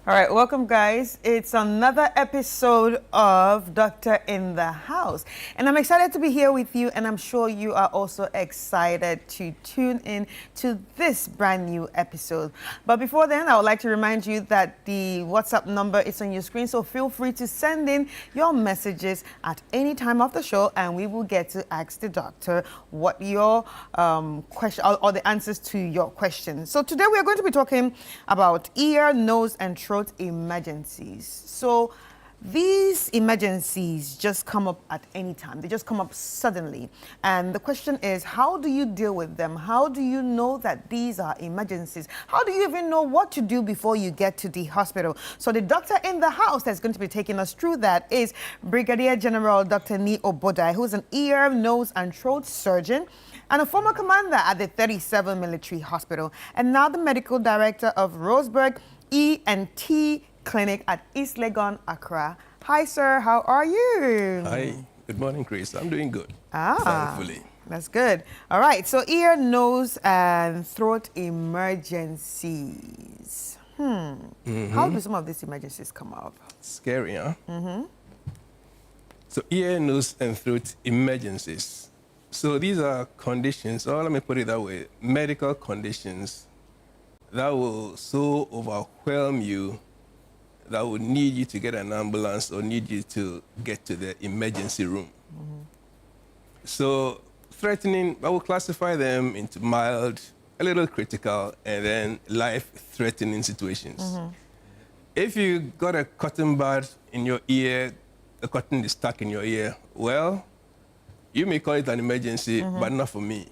All right, welcome guys. It's another episode of Doctor in the House. And I'm excited to be here with you, and I'm sure you are also excited to tune in to this brand new episode. But before then, I would like to remind you that the WhatsApp number is on your screen, so feel free to send in your messages at any time of the show, and we will get to ask the doctor what your question or the answers to your questions. So today we are going to be talking about ear, nose, and throat emergencies. So these emergencies just come up at any time. They just come up suddenly. And the question is, how do you deal with them? How do you know that these are emergencies? How do you even know what to do before you get to the hospital? So the doctor in the house that's going to be taking us through that is Brigadier General Dr. Ni Obodai, who's an ear, nose, and throat surgeon and a former commander at the 37 Military Hospital, and now the medical director of Roseburg E&T Clinic at East Legon, Accra. Hi, sir. How are you? Hi. Good morning, Chris. I'm doing good. Thankfully. That's good. All right. So ear, nose, and throat emergencies. How do some of these emergencies come up? Scary, huh? So ear, nose, and throat emergencies. So these are conditions, or let me put it that way, medical conditions that will so overwhelm you that will need you to get an ambulance or need you to get to the emergency room. So threatening, I will classify them into mild, a little critical, and then life-threatening situations. If you got a cotton bud in your ear, the cotton is stuck in your ear, well, you may call it an emergency, but not for me.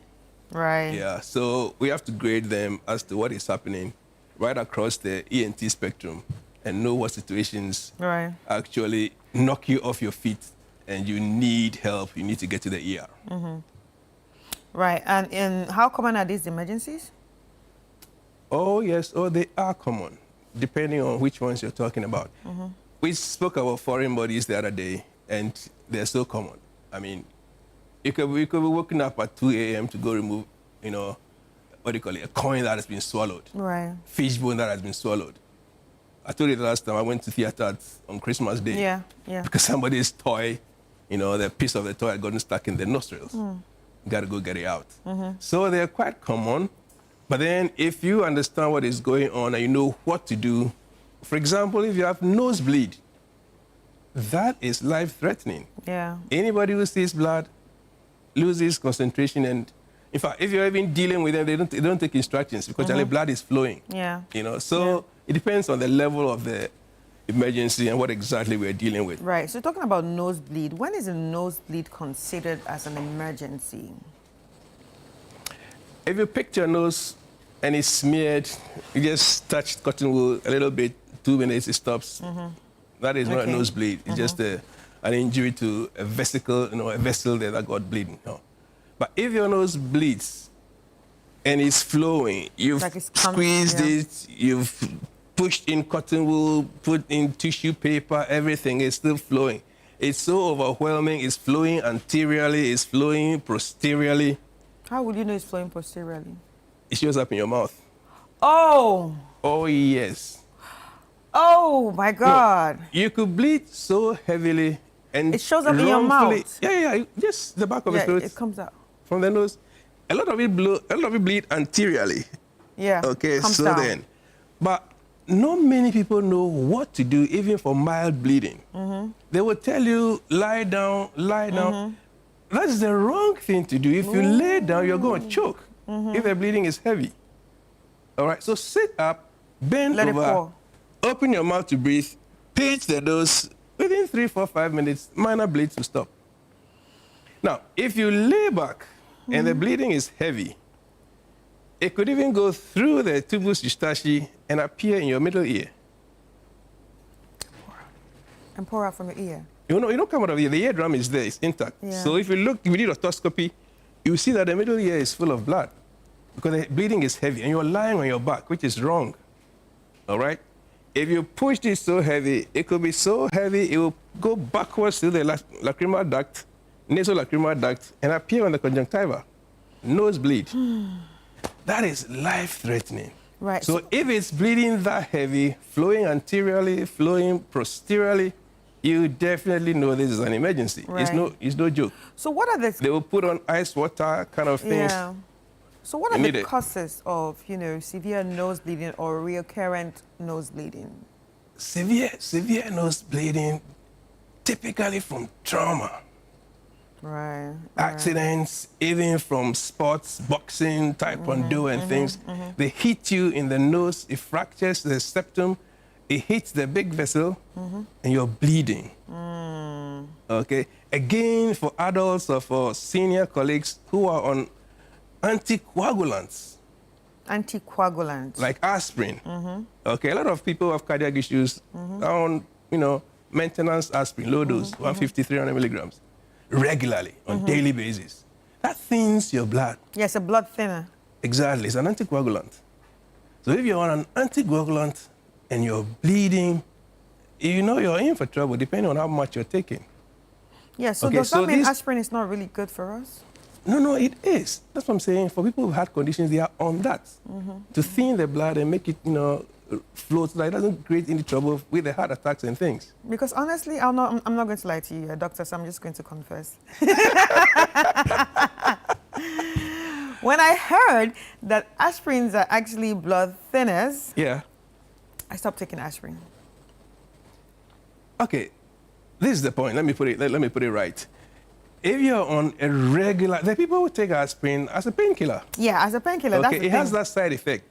Right. Yeah, so we have to grade them as to what is happening right across the ENT spectrum and know what situations actually knock you off your feet and you need help, you need to get to the ER. Right, and how common are these emergencies? Oh, yes, they are common, depending on which ones you're talking about. We spoke about foreign bodies the other day, and they're so common. I mean, we could be waking up at 2 a.m. to go remove, what do you call it, a coin that has been swallowed. Right. Fish bone that has been swallowed. I told you the last time I went to theater on Christmas Day. Yeah. Because somebody's toy, the piece of the toy had gotten stuck in the nostrils. Got to go get it out. So they're quite common. But then if you understand what is going on and you know what to do, for example, if you have nosebleed, that is life-threatening. Yeah. Anybody who sees blood loses concentration, and in fact, if you're even dealing with them, they don't take instructions because the blood is flowing. Yeah. So it depends on the level of the emergency and what exactly we're dealing with. Right. So talking about nosebleed, when is a nosebleed considered as an emergency? If you pick your nose and it's smeared, you just touch cotton wool a little bit, 2 minutes, it stops. That is not a nosebleed. It's just an injury to a vesicle, a vessel there that got bleeding. No. But if your nose bleeds and it's flowing, you've squeezed it, you've pushed in cotton wool, put in tissue paper, everything is still flowing. It's so overwhelming. It's flowing anteriorly, it's flowing posteriorly. How would you know it's flowing posteriorly? It shows up in your mouth. Oh. Oh, yes. Oh, my God. No, you could bleed so heavily and it shows up in your mouth. Yeah, just the back of the throat. It comes out from the nose. A lot of it bleed anteriorly. Yeah. Okay, comes so down. then, but not many people know what to do even for mild bleeding. They will tell you lie down, lie down. That's the wrong thing to do. If you lay down, you're going to choke. If the bleeding is heavy. All right, so sit up, bend Let over, it pour. open your mouth to breathe, pinch the nose. Within 3, 4, 5 minutes, minor bleeds will stop. Now, if you lay back and the bleeding is heavy, it could even go through the tubus eustachi and appear in your middle ear. And pour out from your ear. You don't come out of the ear. The eardrum is there, it's intact. Yeah. So if you did otoscopy, you see that the middle ear is full of blood because the bleeding is heavy and you're lying on your back, which is wrong. All right? If you push it so heavy, it could be so heavy, it will go backwards to the lacrimal duct, nasolacrimal duct, and appear on the conjunctiva. Nosebleed. That is life-threatening. Right. So if it's bleeding that heavy, flowing anteriorly, flowing posteriorly, you definitely know this is an emergency. Right. It's no joke. So what are the They will put on ice water kind of things. yeah? So what are the Immediate. causes of severe nose bleeding or recurrent nose bleeding? Severe nose bleeding, typically from trauma. Right. Accidents, even from sports, boxing, taekwondo, and things. They hit you in the nose, it fractures the septum, it hits the big vessel, and you're bleeding. Okay. Again, for adults or for senior colleagues who are on anticoagulants, Anticoagulants. like aspirin. Okay, a lot of people who have cardiac issues are on, maintenance aspirin, low dose, 150, 300 milligrams, regularly, on daily basis. That thins your blood. Yes, a blood thinner. Exactly, it's an anticoagulant. So if you're on an anticoagulant and you're bleeding, you're in for trouble, depending on how much you're taking. Yeah, so Okay, does that so mean this- aspirin is not really good for us? No, it is. That's what I'm saying. For people who've had conditions, they are on that. To thin the blood and make it, flow so that it doesn't create any trouble with the heart attacks and things. Because honestly, I'm not going to lie to you, doctor, so I'm just going to confess. When I heard that aspirins are actually blood thinners, Yeah. I stopped taking aspirin. Okay, this is the point. Let me put it right. If you're on a regular, the people who take aspirin as a painkiller. Yeah, as a painkiller, that's Okay, the it thing. has that side effect.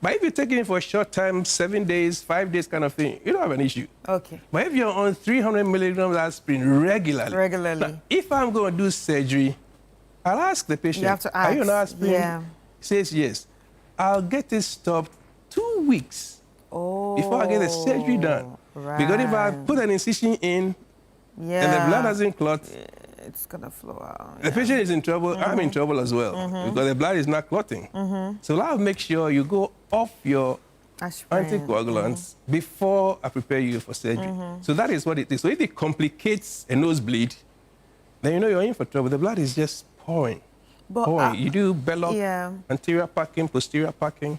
But if you're taking it for a short time, 7 days, 5 days kind of thing, you don't have an issue. Okay. But if you're on 300 milligrams aspirin regularly, now, if I'm going to do surgery, I'll ask the patient, You have to are you on ask, aspirin? yeah. He says yes. I'll get it stopped 2 weeks before I get the surgery done. Right. Because if I put an incision in and the blood hasn't clot, it's going to flow out. the patient is in trouble, I'm in trouble as well, because the blood is not clotting. So I'll make sure you go off your Aspirin. anticoagulants before I prepare you for surgery. So that is what it is. So if it complicates a nosebleed, then you know you're in for trouble. The blood is just pouring. But, You do belloc, yeah. anterior packing, posterior packing.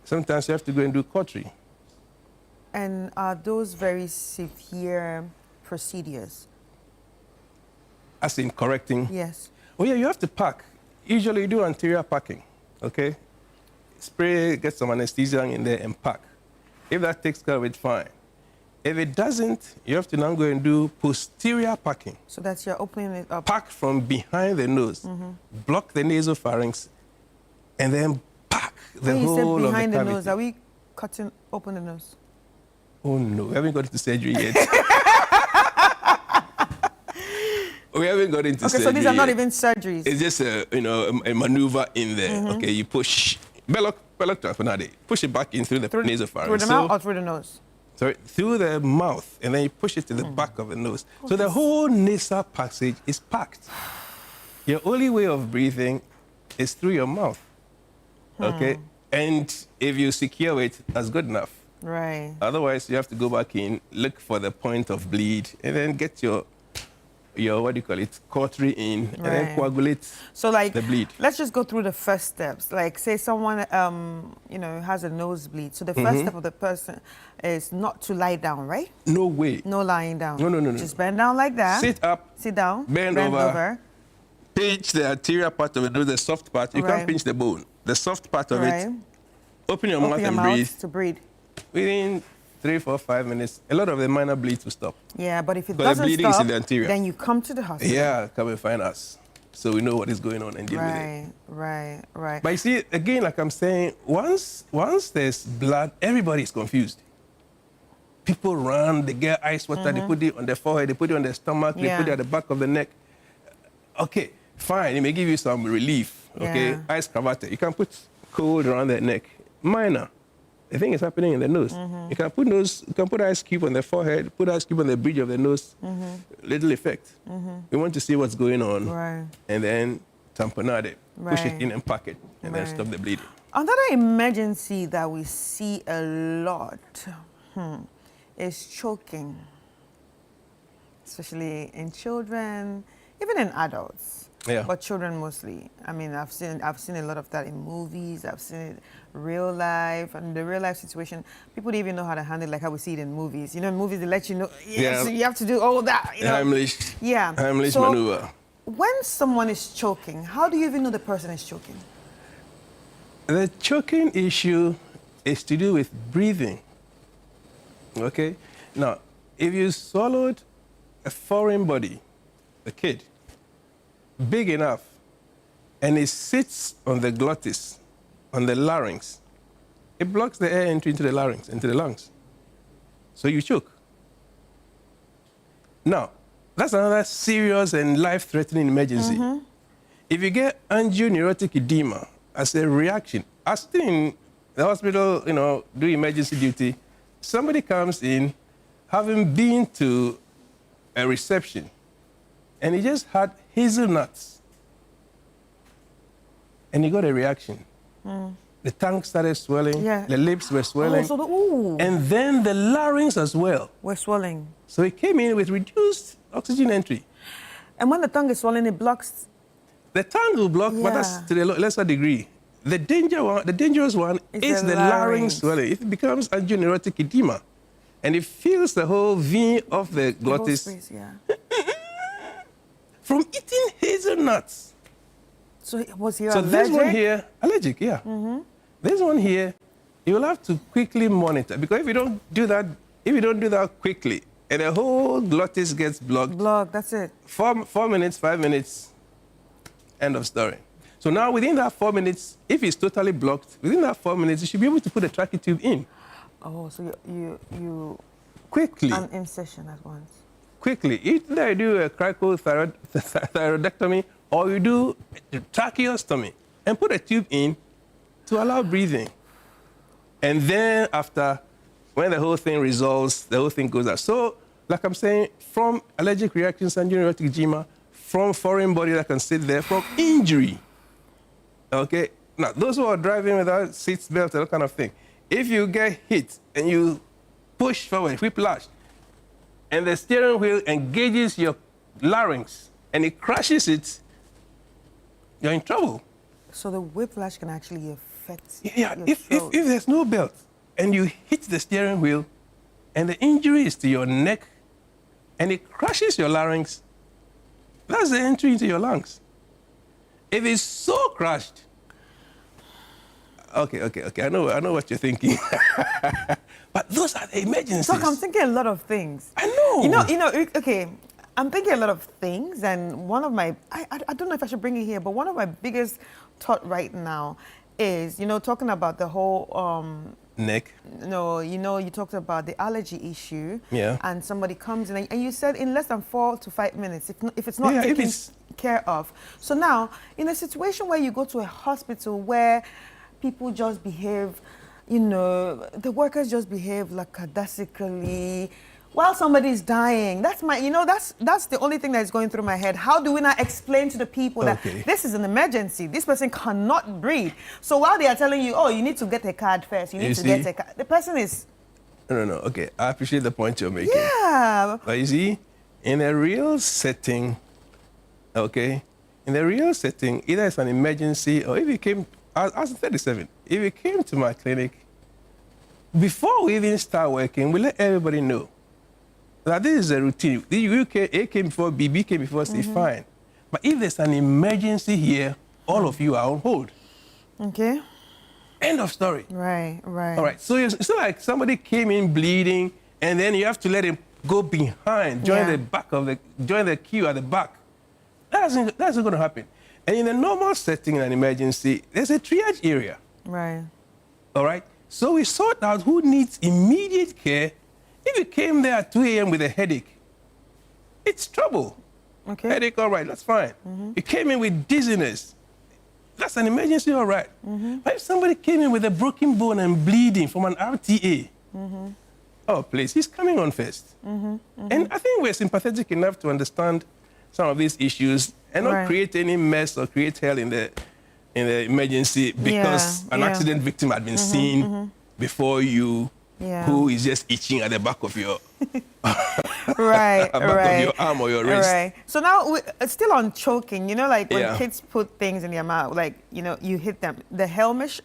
Sometimes you have to go and do cautery. And are those very severe procedures? As in correcting. Yes. Oh yeah, you have to pack. Usually you do anterior packing, okay? Spray, get some anesthesia in there and pack. If that takes care of it, fine. If it doesn't, you have to now go and do posterior packing. So that's you're opening it up. Pack from behind the nose, block the nasopharynx, and then pack the When you whole say of the behind the cavity. nose, are we cutting open the nose? Oh no, we haven't got into surgery yet. We haven't got into surgery Okay, so these are not yet. even surgeries. It's just a maneuver in there. Okay, you push belloc tamponade, push it back in through the nasopharynx. Through the mouth or through the nose? Sorry, through the mouth, and then you push it to the back of the nose. So the whole nasal passage is packed. Your only way of breathing is through your mouth. Okay, and if you secure it, that's good enough. Right. Otherwise, you have to go back in, look for the point of bleed, and then get your what do you call it, cautery in, and then coagulate So like, the bleed. let's just go through the first steps. Like say someone, has a nosebleed. So the first step of the person is not to lie down, right? No way. No lying down. No. Just bend down like that. Sit up. Sit down. Bend over. Pinch the anterior part of it, the soft part. You can't pinch the bone. The soft part of it. Open your mouth and breathe. To breathe. Within 3, 4, 5 minutes, a lot of the minor bleeds will stop. Yeah, but if it Because the doesn't bleeding is stop, in the anterior. then you come to the hospital. Yeah, come and find us, so we know what is going on and deal with it. Right. But you see, again, like I'm saying, once there's blood, everybody is confused. People run, they get ice water, they put it on their forehead, they put it on their stomach, they put it at the back of the neck. Okay, fine, it may give you some relief. Okay, Yeah. ice cravate. You can put cold around their neck. Minor. The thing is happening in the nose. You can put ice cube on the forehead, put ice cube on the bridge of the nose. Little effect. We want to see what's going on, and then tamponade it, push it in and pack it, and then stop the bleeding. Another emergency that we see a lot is choking, especially in children, even in adults. Yeah. but children mostly. I mean, I've seen a lot of that in movies. I've seen it real life, and the real life situation. People don't even know how to handle it like how we see it in movies. You know, in movies they let you know. Yeah. So you have to do all that. You know? Heimlich So maneuver. when someone is choking, how do you even know the person is choking? The choking issue is to do with breathing. Okay? Now, if you swallowed a foreign body, a kid, big enough, and it sits on the glottis, on the larynx, it blocks the air entry into the larynx, into the lungs. So you choke. Now, that's another serious and life-threatening emergency. If you get angioneurotic edema as a reaction, as in the hospital, you know, do emergency duty, somebody comes in having been to a reception, and he just had hazelnuts, and he got a reaction. The tongue started swelling, the lips were swelling, and then the larynx as well. We're swelling. So he came in with reduced oxygen entry. And when the tongue is swollen, it blocks. The tongue will block, but that's to the lesser degree. The dangerous one is the larynx swelling. It becomes angioneurotic edema, and it fills the whole vein of the glottis. Space, From eating hazelnuts. So was he so allergic? This one here, allergic, yeah. This one here, you will have to quickly monitor, because if you don't do that quickly, and the whole glottis gets blocked. That's it. 4 minutes, 5 minutes, end of story. So now within that 4 minutes, if it's totally blocked, within that 4 minutes, you should be able to put a trachea tube in. Oh, so you quickly. An incision at once. Quickly. Either you do a cricothyroidectomy or you do a tracheostomy and put a tube in to allow breathing. And then after, when the whole thing resolves, the whole thing goes out. So, like I'm saying, from allergic reactions, angioneurotic edema, from foreign body that can sit there, from injury. Okay? Now, those who are driving without seat belts, that kind of thing, if you get hit and you push forward, whiplash, and the steering wheel engages your larynx and it crashes it, you're in trouble. So the whiplash can actually affect your throat. If there's no belt and you hit the steering wheel and the injury is to your neck and it crashes your larynx, that's the entry into your lungs. If it's so crushed, okay, I know what you're thinking. But those are the emergencies. Doc, I'm thinking a lot of things. I know. You know, okay, I'm thinking a lot of things, and one of my, I don't know if I should bring it here, but one of my biggest thought right now is, you know, talking about the whole, neck. No, you know, you talked about the allergy issue. Yeah. And somebody comes in, and you said in less than 4 to 5 minutes, if it's not taken care of. So now, in a situation where you go to a hospital where people just behave, you know, the workers just behave lackadaisically while somebody's dying. That's my, you know, that's the only thing that's going through my head. How do we not explain to the people that this is an emergency? This person cannot breathe. So while they are telling you, oh, you need to get a card first, you need to get a card, the person is... No, okay, I appreciate the point you're making. Yeah. But you see, in a real setting, okay, in a real setting, either it's an emergency or if you came, I was 37, if you came to my clinic, before we even start working, we let everybody know that this is a routine. A came before B, B came before C, fine. But if there's an emergency here, all of you are on hold. Okay. End of story. Right. All right, so it's not like somebody came in bleeding and then you have to let him go behind, join the queue at the back. That's not going to happen. And in a normal setting in an emergency, there's a triage area. Right. All right? So we sort out who needs immediate care. If you came there at 2 a.m. with a headache, it's trouble. Okay. Headache, all right, that's fine. You came in with dizziness, that's an emergency, all right. But if somebody came in with a broken bone and bleeding from an RTA, oh, please, he's coming on first. And I think we're sympathetic enough to understand some of these issues and not create any mess or create hell in the emergency because an accident victim had been seen before you, who is just itching at the back of your Right, back of right. your arm or your wrist. Right. So now, it's still on choking, like when Yeah. kids put things in their mouth, like, you hit them. The Heimlich,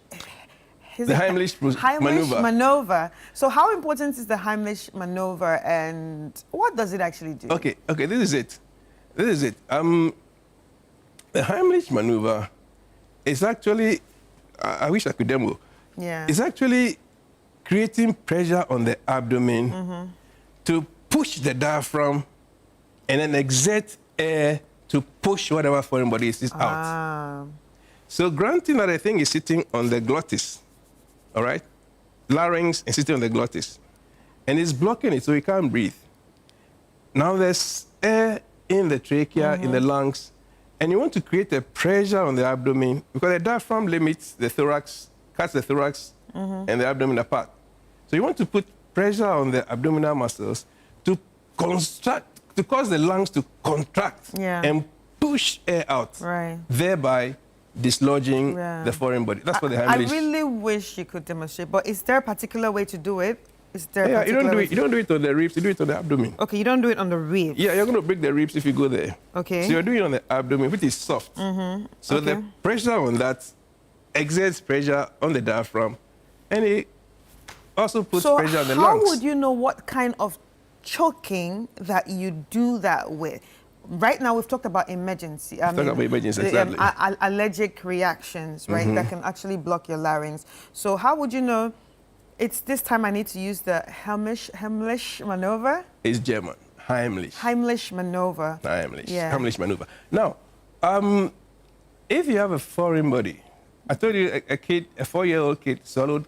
The Heimlich maneuver. maneuver. So how important is the Heimlich maneuver, and what does it actually do? Okay, this is it. The Heimlich maneuver is actually, I wish I could demo. Yeah. It's actually creating pressure on the abdomen to push the diaphragm and then exert air to push whatever foreign body is out. Ah. So granting that the thing is sitting on the glottis, all right? Larynx is sitting on the glottis, and it's blocking it so you can't breathe. Now there's air in the trachea, in the lungs, and you want to create a pressure on the abdomen because the diaphragm limits the thorax, cuts the thorax and the abdomen apart. So you want to put pressure on the abdominal muscles to cause the lungs to contract and push air out, thereby dislodging the foreign body. That's what the Heimlich. I really wish you could demonstrate, but is there a particular way to do it? Is there Yeah, you don't do it on the ribs, you do it on the abdomen. Okay, you don't do it on the ribs. Yeah, you're going to break the ribs if you go there. Okay. So you're doing it on the abdomen, which is soft. So the pressure on that exerts pressure on the diaphragm, and it also puts pressure on the lungs. So how would you know what kind of choking that you do that with? Right now, we've talked about emergency. Exactly. Allergic reactions, right, that can actually block your larynx. So how would you know it's this time I need to use the Heimlich maneuver? It's German. Heimlich. Heimlich maneuver. Heimlich. Yeah. Heimlich maneuver. Now, if you have a foreign body, I told you a 4-year-old kid swallowed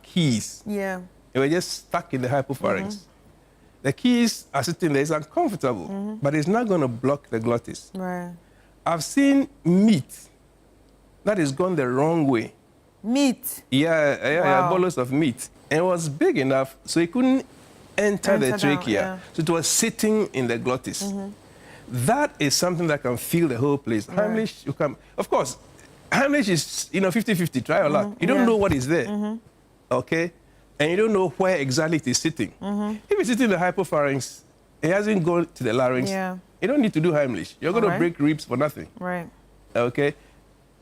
keys. Yeah. They were just stuck in the hypopharynx. The keys are sitting there, it's uncomfortable, but it's not going to block the glottis. Right. I've seen meat that has gone the wrong way. Meat? Yeah, a bolus of meat. And it was big enough so it couldn't enter the trachea. So it was sitting in the glottis. That is something that can fill the whole place. Heimlich, you can, of course, Heimlich is 50-50, try your luck. You don't know what is there, okay? And you don't know where exactly it is sitting. If it's sitting in the hypopharynx, it hasn't gone to the larynx. You don't need to do Heimlich. You're going to break ribs for nothing. Right. Okay?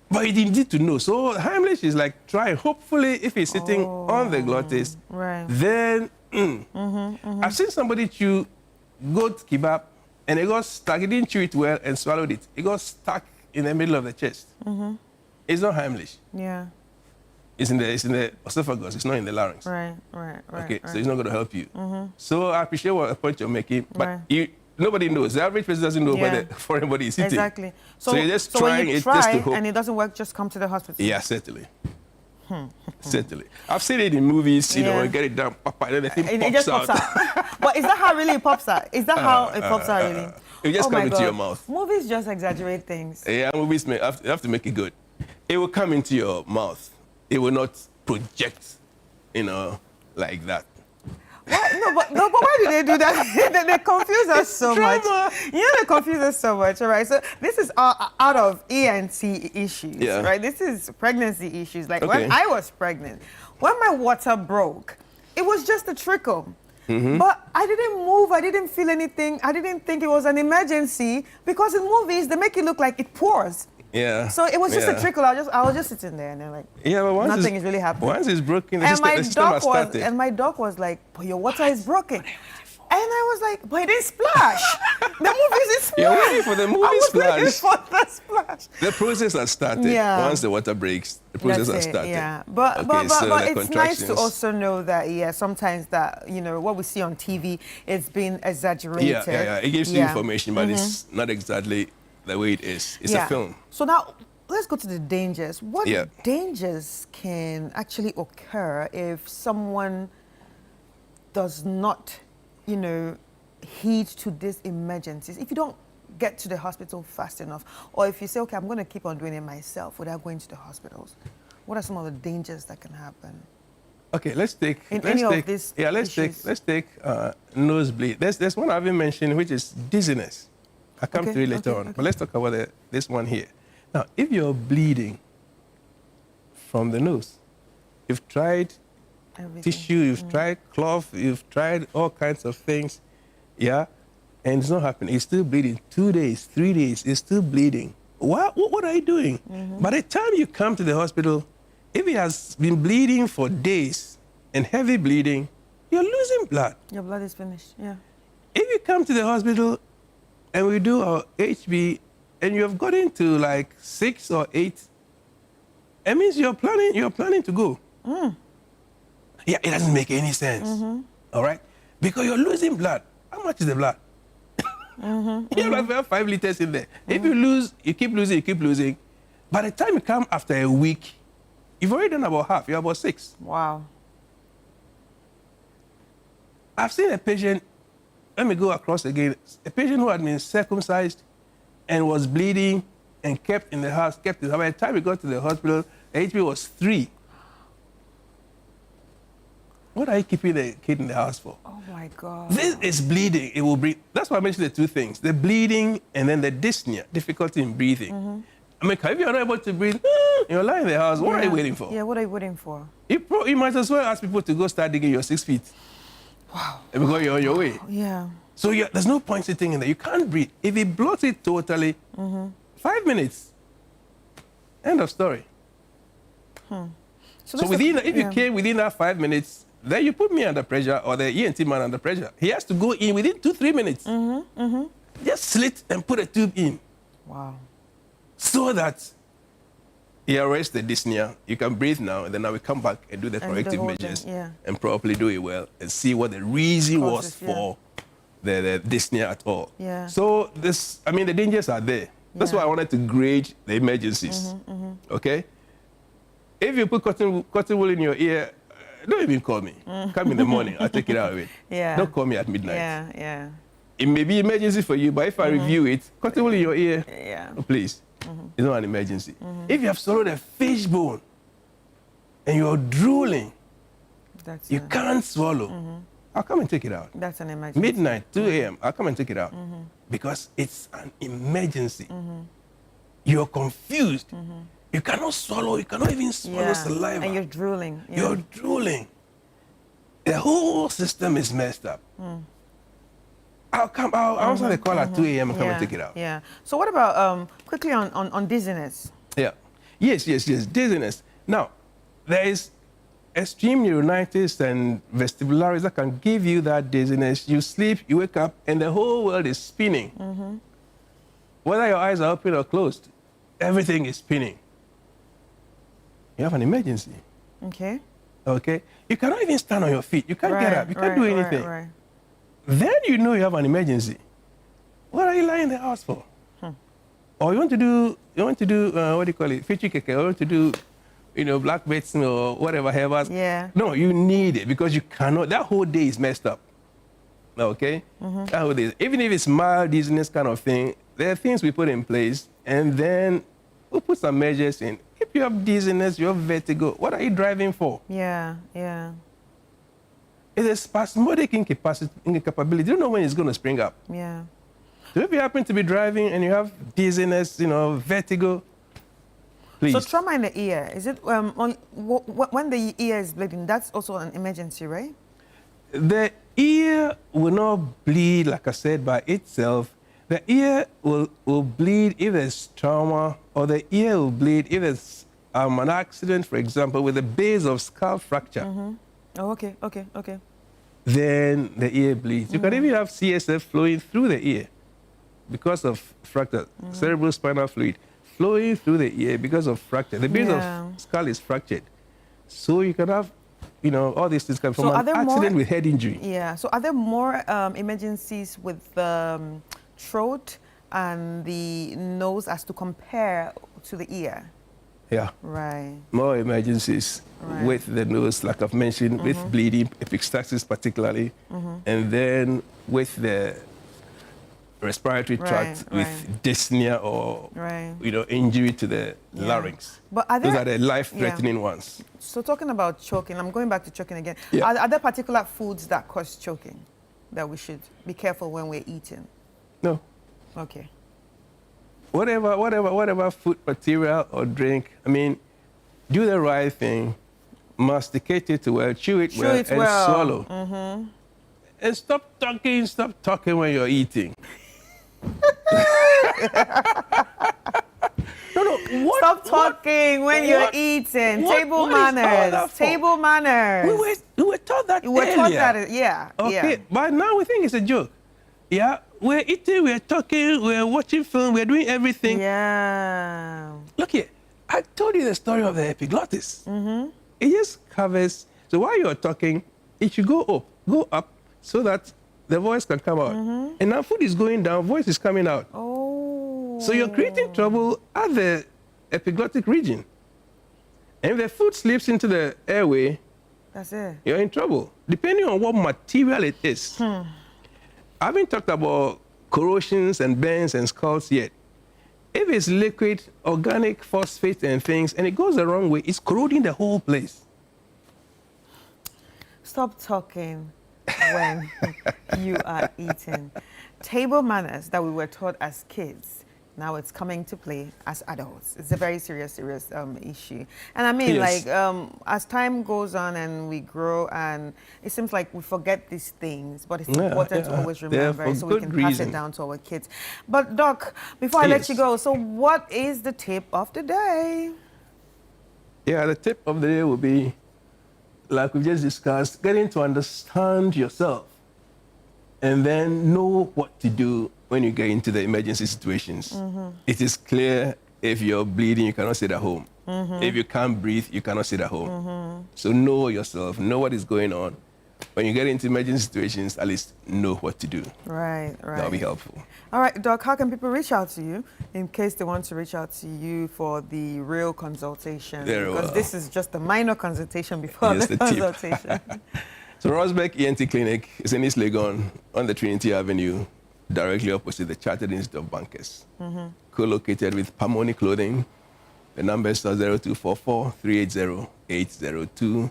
But you need to know. So Heimlich is like trying. Hopefully, if it's sitting on the glottis, then I've seen somebody chew goat kebab, and it got stuck. He didn't chew it well and swallowed it. It got stuck in the middle of the chest. It's not Heimlich. Yeah. It's in the esophagus. It's not in the larynx. Right. Okay, so it's not going to help you. So I appreciate what point you're making, but nobody knows. The average person doesn't know where the foreign body is sitting. Exactly. So you're just trying when you it try just to hope. And it doesn't work, just come to the hospital. Yeah, certainly. Certainly. I've seen it in movies, you know, get it done, and then the thing pops it just out. pops out. But is that how really it pops out? Is that how it pops out really? It just comes into your mouth. Movies just exaggerate things. Yeah, movies have to make it good. It will come into your mouth. It will not project, like that. What? No, but why do they do that? they confuse us so much. They confuse us so much, all right? So this is out of ENT issues, right? This is pregnancy issues. Like when I was pregnant, when my water broke, it was just a trickle. But I didn't move, I didn't feel anything, I didn't think it was an emergency because in movies, they make it look like it pours. Yeah. So it was just a trickle. I was just sitting there and then like, but nothing is really happening. Once it's broken, the system has started. And my dog was like, but your water is broken. And I was like, but it didn't splash. The movie is splash. You're waiting for the movie splash. I was waiting for the splash. The process has started. Yeah. Once the water breaks, the process has started. Yeah. But it's nice to also know that, sometimes that, what we see on TV, it's been exaggerated. Yeah. It gives you information, but it's not exactly the way it is. It's a film. So now, let's go to the dangers. What dangers can actually occur if someone does not, heed to these emergencies? If you don't get to the hospital fast enough, or if you say, okay, I'm going to keep on doing it myself without going to the hospitals, what are some of the dangers that can happen? Okay, let's take nosebleed. There's one I haven't mentioned, which is dizziness. I'll come to it later on. But let's talk about this one here. Now, if you're bleeding from the nose, you've tried tissue, you've tried cloth, you've tried all kinds of things, yeah, and it's not happening. It's still bleeding. 2 days, 3 days, it's still bleeding. What are you doing? By the time you come to the hospital, if it has been bleeding for days and heavy bleeding, you're losing blood. Your blood is finished, yeah. If you come to the hospital and we do our HB and you have gotten to like 6 or 8, it means you're planning to go. Yeah, it doesn't make any sense. All right? Because you're losing blood. How much is the blood? You have 5 liters in there. If you lose, you keep losing. By the time you come after a week, you've already done about half. You're about 6. Wow. I've seen a patient, let me go across again, a patient who had been circumcised and was bleeding and kept in the house, By the time we got to the hospital, the HB was 3. What are you keeping the kid in the house for? Oh my God. This is bleeding. It will breathe. That's why I mentioned the 2 things: the bleeding and then the dyspnea, difficulty in breathing. I mean, if you're not able to breathe, you're lying in the house. What are you waiting for? Yeah, what are you waiting for? You might as well ask people to go start digging your 6 feet. Wow. Because you're on your way. Yeah. So there's no point sitting in there. You can't breathe. If it blocks it totally, 5 minutes, end of story. So if you came within that 5 minutes, then you put me under pressure or the ENT man under pressure. He has to go in within 2-3 minutes. Just slit and put a tube in. Wow. So that he arrests the dyspnea. You can breathe now, and then I will come back and do the corrective measures and properly do it well and see what the reason was for the dyspnea at all. Yeah. So the dangers are there. That's why I wanted to grade the emergencies. Okay? If you put cotton wool in your ear, don't even call me. Come in the morning, I'll take it out of it. Yeah. Don't call me at midnight. Yeah. It may be emergency for you, but if I review it, cotton wool in your ear, please. It's not an emergency. If you have swallowed a fish bone and you're drooling, you can't swallow, I'll come and take it out. That's an emergency. Midnight, 2 a.m., I'll come and take it out. Because it's an emergency. You're confused. You cannot swallow, you cannot even swallow saliva. And you're drooling. Yeah. You're drooling. The whole system is messed up. I'll answer the call at 2 a.m. and come and take it out. Yeah. So what about, quickly on dizziness? Yeah. Yes, dizziness. Now, there is extreme neuronitis and vestibularis that can give you that dizziness. You sleep, you wake up, and the whole world is spinning. Whether your eyes are open or closed, everything is spinning. You have an emergency. Okay. You cannot even stand on your feet. You can't get up. You can't do anything. Then you know you have an emergency. What are you lying in the house for? Or you want to do what do you call it? Fitchy keke. You want to do, black medicine or whatever, Yeah. No, you need it because you cannot. That whole day is messed up. Okay? That whole day. Even if it's mild dizziness kind of thing, there are things we put in place, and then we'll put some measures in. If you have dizziness, you have vertigo, what are you driving for? Yeah. It's a spasmodic incapability. You don't know when it's going to spring up. Yeah. So if you happen to be driving and you have dizziness, vertigo, please. So trauma in the ear, is it when the ear is bleeding, that's also an emergency, right? The ear will not bleed, like I said, by itself. The ear will bleed if there's trauma, or the ear will bleed if there's an accident, for example, with a base of skull fracture. Oh, okay. Then the ear bleeds. You can even have CSF flowing through the ear because of fracture, cerebrospinal fluid flowing through the ear because of fracture. The base of skull is fractured. So you can have, all these things come from an accident with head injury. Yeah. So are there more emergencies with the throat and the nose as to compare to the ear? Yeah. Right. More emergencies with the nose, like I've mentioned, with bleeding, epistaxis particularly, and then with the respiratory tract with dyspnea or injury to the larynx. But those are the life-threatening ones. So talking about choking, I'm going back to choking again. Yeah. Are there particular foods that cause choking that we should be careful when we're eating? No. Okay. Whatever food material or drink, do the right thing. masticate it well, chew it well, and swallow. And stop talking when you're eating. Stop talking when you're eating. Table manners. Table manners. We were taught that You were earlier. taught that, yeah. Okay, Yeah. but now we think it's a joke. Yeah, we're eating, we're talking, we're watching film, we're doing everything. Yeah. Look here, I told you the story of the epiglottis. It just covers, so while you're talking, it should go up, so that the voice can come out. And now food is going down, voice is coming out. Oh. So you're creating trouble at the epiglottic region. And if the food slips into the airway, That's it. you're in trouble, depending on what material it is. I haven't talked about corrosions and burns and scalds yet. If it's liquid, organic, phosphate and things, and it goes the wrong way, it's corroding the whole place. Stop talking when you are eating. Table manners that we were taught as kids, now it's coming to play as adults. It's a very serious issue. And I mean, Yes. like, as time goes on and we grow, and it seems like we forget these things, but it's important to always remember for so we good can pass it reason. down to our kids. But Doc, before I let Yes. you go, so what is the tip of the day? Yeah, the tip of the day will be, like we just discussed, getting to understand yourself and then know what to do when you get into the emergency situations. It is clear if you're bleeding, you cannot sit at home. If you can't breathe, you cannot sit at home. So know yourself, know what is going on. When you get into emergency situations, at least know what to do. Right. That'll be helpful. All right, Doc, how can people reach out to you in case they want to reach out to you for the real consultation? Very Because well. this is just a minor consultation before Yes, the the tip. consultation. So Rosbeck ENT Clinic is in East Legon on the Trinity Avenue, directly opposite the Chartered Institute of Bankers. Co-located with Pamoni Clothing. The numbers are 0244 380 802,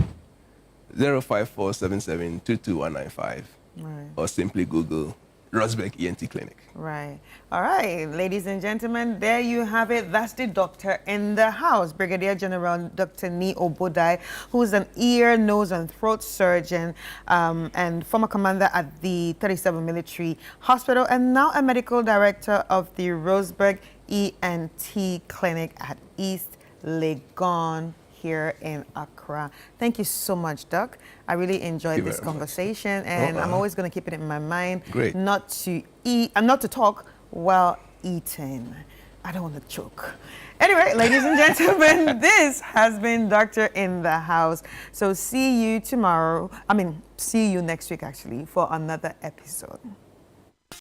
05477 22195, Right. or simply Google Rosbeck ENT Clinic. Right. All right, ladies and gentlemen, there you have it. That's the doctor in the house, Brigadier General Dr. Ni Obodai, who's an ear, nose, and throat surgeon and former commander at the 37th Military Hospital, and now a medical director of the Rosberg ENT Clinic at East Legon here in Accra. Thank you so much, Doc. I really enjoyed this conversation, and I'm always going to keep it in my mind not to eat and not to talk while eating. I don't want to choke. Anyway, ladies and gentlemen, this has been Doctor in the House. So see you tomorrow. See you next week, actually, for another episode.